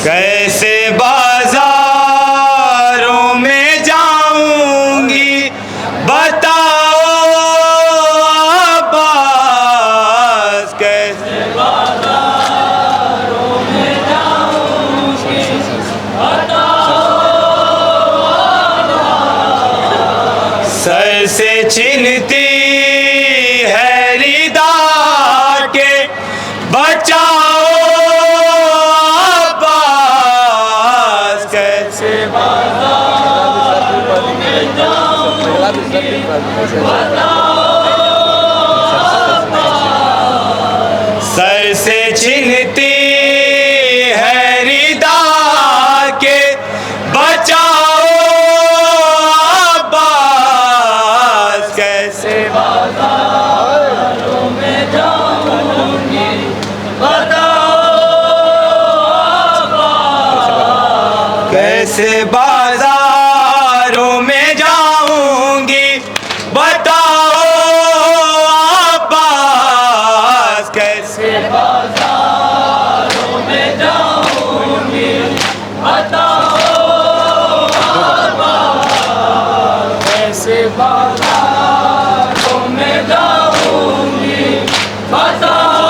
कैसे बाजारों में जाऊंगी बताओ अब्बास, कैसे बाजारों में जाऊंगी बताओ अब्बास। सर से छिनती है रिदा के बचाओ अब्बास, कैसे बाजारों में जाऊंगी बताओ अब्बास। सर से छिनती है रिदा के बचाओ अब्बास, कैसे बाजारों में जाऊंगी बताओ अब्बास। कैसे बाजारों में जाऊंगी बताओ अब्बास, कैसे बाजारों में जाऊंगी बताओ अब्बास। कैसे बाजारों में जाऊंगी बताओ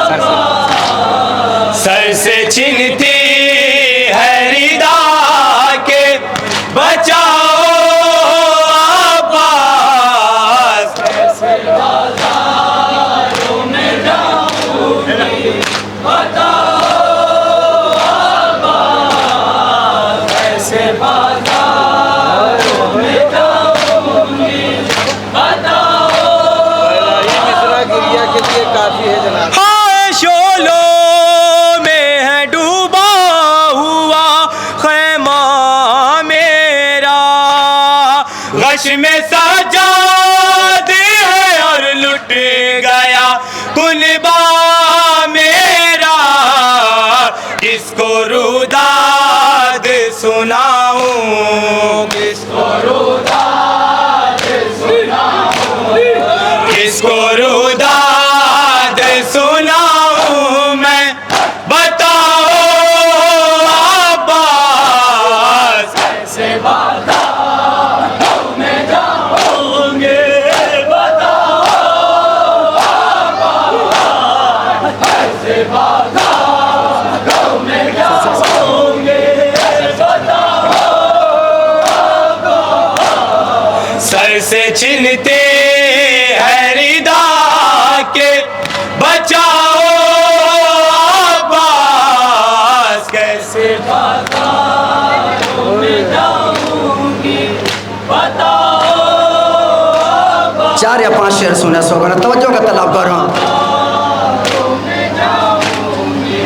अब्बास। सर से छिनती है रिदा के बचाओ अब्बास, कैसे बाजारों में जाऊंगी बताओ अब्बास। कैसे बाजारों में जाऊंगी बताओ गिरिया के लिए काफी है जनाब। हाय शोलों में है डूबा हुआ खैमा मेरा, गश में सजाद है और लुट गया कुनबा मेरा। किसको रुदाद सुनाऊं, किसको रुदाद सुनाऊं। किसको रुदाद सुनाऊं मैं बताओ अब्बास, कैसे बाजारों में जाऊंगी बताओ अब्बास। कैसे बाजारों में जाऊंगी बताओ अब्बास। सर से छिनते है रिदा के बचाओ अब्बास, कैसे बाजारों में जाऊंगी बताओ अब्बास। 4 या 5 शेर सुने सोगन तवज्जो का तलब करो। बाजारों में जाऊंगी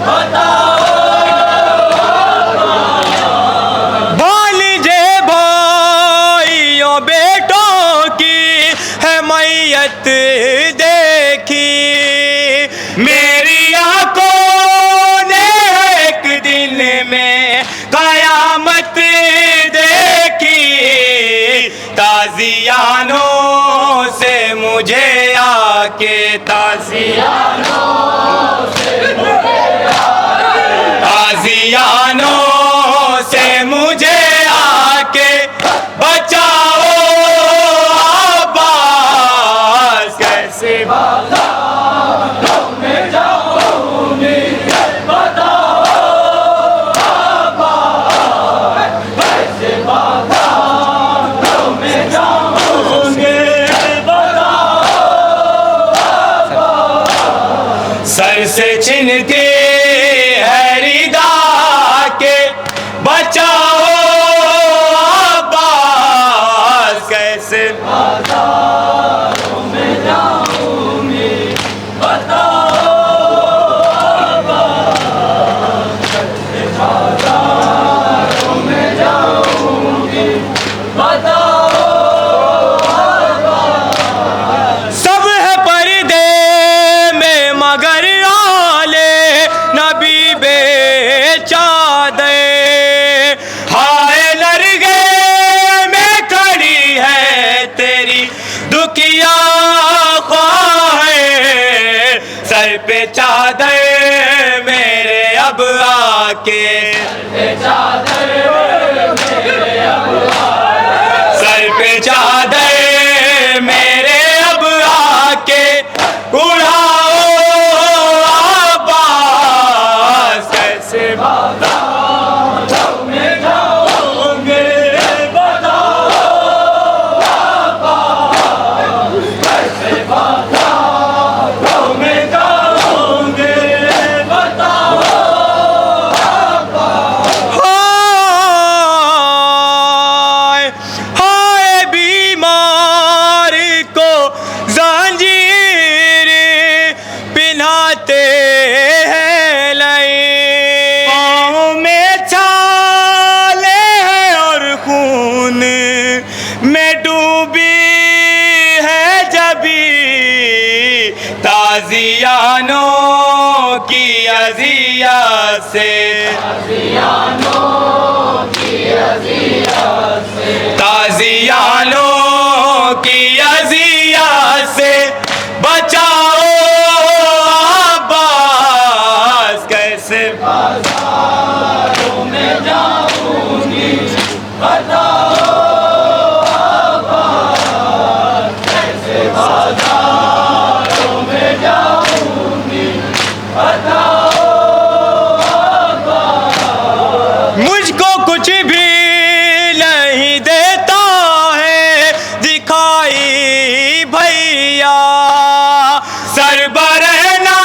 बताओ अब्बास। बालिजे भाइयों बेटों की है मैयत देखी, मेरी आंखों ने एक दिन में कयामत देखी। ताजियानों से मुझे आके ताजियानों से मुझे आके बचाओ अब्बास, कैसे बाजारों में जाऊंगी बताओ अब्बास। कैसे बाजारों में जाऊंगी आके चादर सर पे चादर मेरे अब आके उड़ाओ आबाज कैसे बाजारों में जाओगे बताओ कैसे बाजारों में जाओगे बताओ हाय हाय बीमार को जंजीर पिन्हाते हैं लई पाँव में छाले हैं और खून में डूबी है जबी ताजियानों की अजिया से ताजियानों की अजिया से बचाओ आबाज कैसे बाजारों में जाऊंगी बताओ कैसे बाजारों में जाऊंगी बताओ मुझको कुछ भी नहीं देता है दिखाई भैया सरबरहना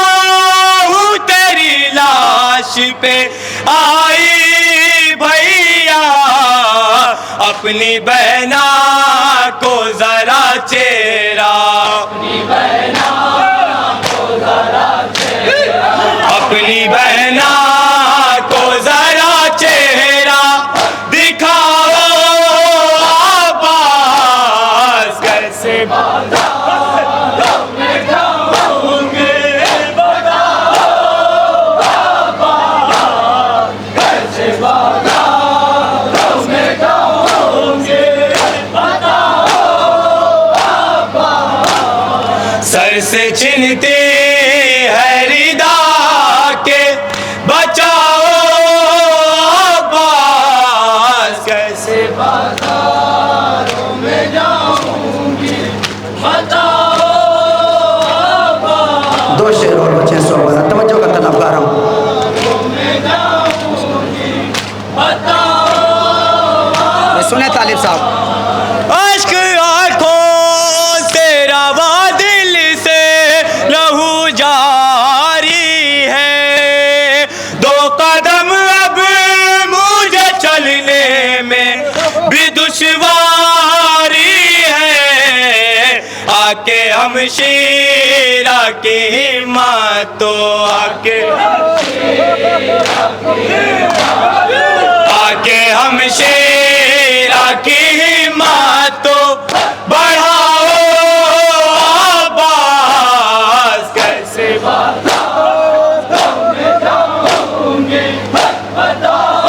हूँ तेरी लाश पे आई भैया अपनी बहना को जरा चेहरा अपनी बहना को जरा चेहरा दिखाओ आबाज कैसे बाजारों में जाऊंगे बताओ कैसे बाजारों में जाऊंगे बताओ सर से छिनती है रिदा के बचाओ आबाज कैसे बाजारों में जाऊंगी बताओ दो शेर और बचे हैं सोबत तवज्जो का तलब कर रहा हूँ में जाऊंगी बताओ सुने तालिब साहब अश्क आंखों से रवा दिल से लहू जारी है दो कदम अब मुझे चलने में भी दुश्वारी है आके हम शीरा की हिम्मत तो आके हम शेरा की हिम्मत तो बढ़ाओ आबाज कैसे बाजारों में जाऊंगी बताओ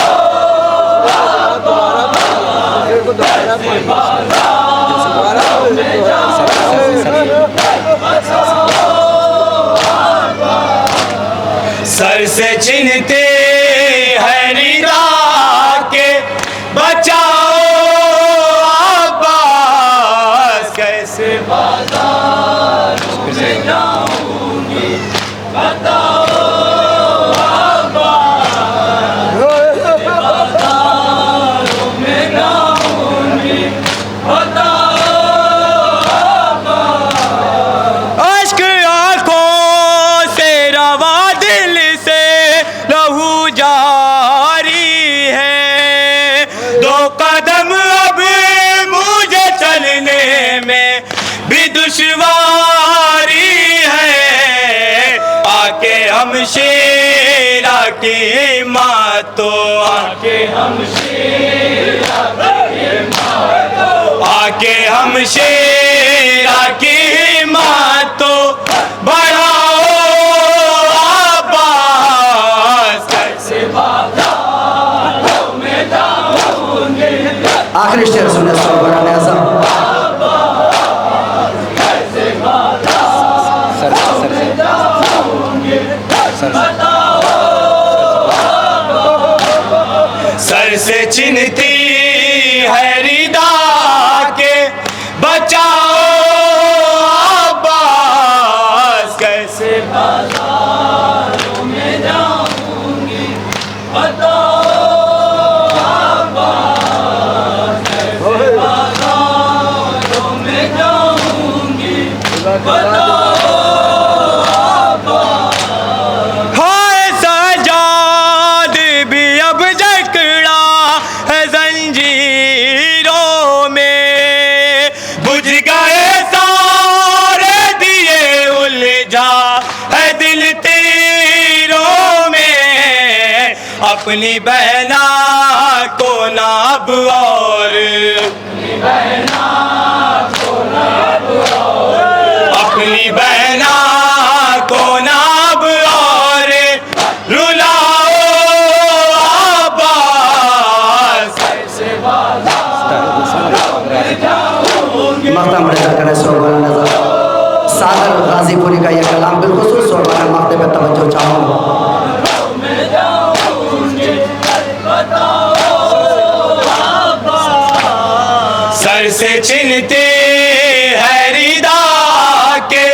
कैसे बाजारों में सर से छिनते है निदा के बचाओ आबाज कैसे बाजारों में जाऊंगी बताओ बाजारों में जाऊंगी बताओ अश्क आंखों से रवा दिल से लहू जारी है दो कदम अब मुझे चलने में भी दुश्वारी है आके हम शेरा की हिम्मत तो आके हम शेरा की हिम्मत तो बढ़ाओ आबाज कैसे बाजारों में जाऊंगी आखिरी शेर सुने सोबत नेज़म कैसे बाजारों में जाऊंगी बताओ बताओ अब्बास कैसे बाजारों में जाऊंगी बताओ हाय सजाद भी अब जकड़ा है जंजीरों में बुझ गए सारे दिए उलझा है दिल तीरों में अपनी बहना को नाब और अपनी बहना को नाब और रुलाओ अब्बास मख्तम रजा करें सोहबरा नजर सागर गाजीपुरी का यह कलाम बिलखुसूस सोहबरा मख्ते पे तवज्जो चाहूँ सर से चिन्हते है रिदा के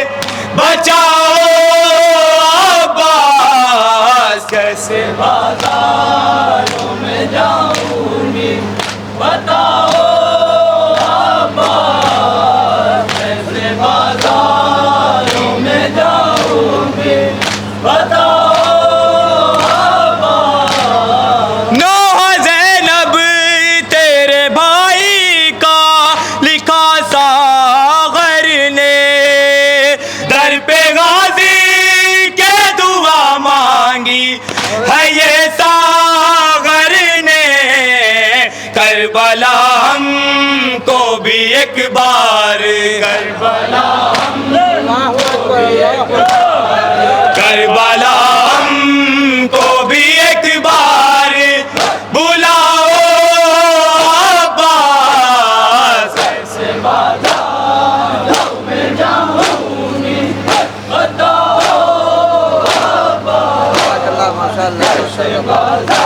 बचाओ अब्बास कैसे बाजारों में जाऊंगी बताओ अब्बास कैसे बाजारों में जाऊंगी बताओ अब्बास नौह ज़ैनब तेरे भाई का लिखा सागर ने दर पे गाजी के दुआ मांगी है ये सागर ने करबला हमको भी एक बार करबला करबला हमको भी एक बार बुलाओ अब्बास कैसे बाजारों में जाऊंगी बताओ माशाअल्लाह कैसे बाजार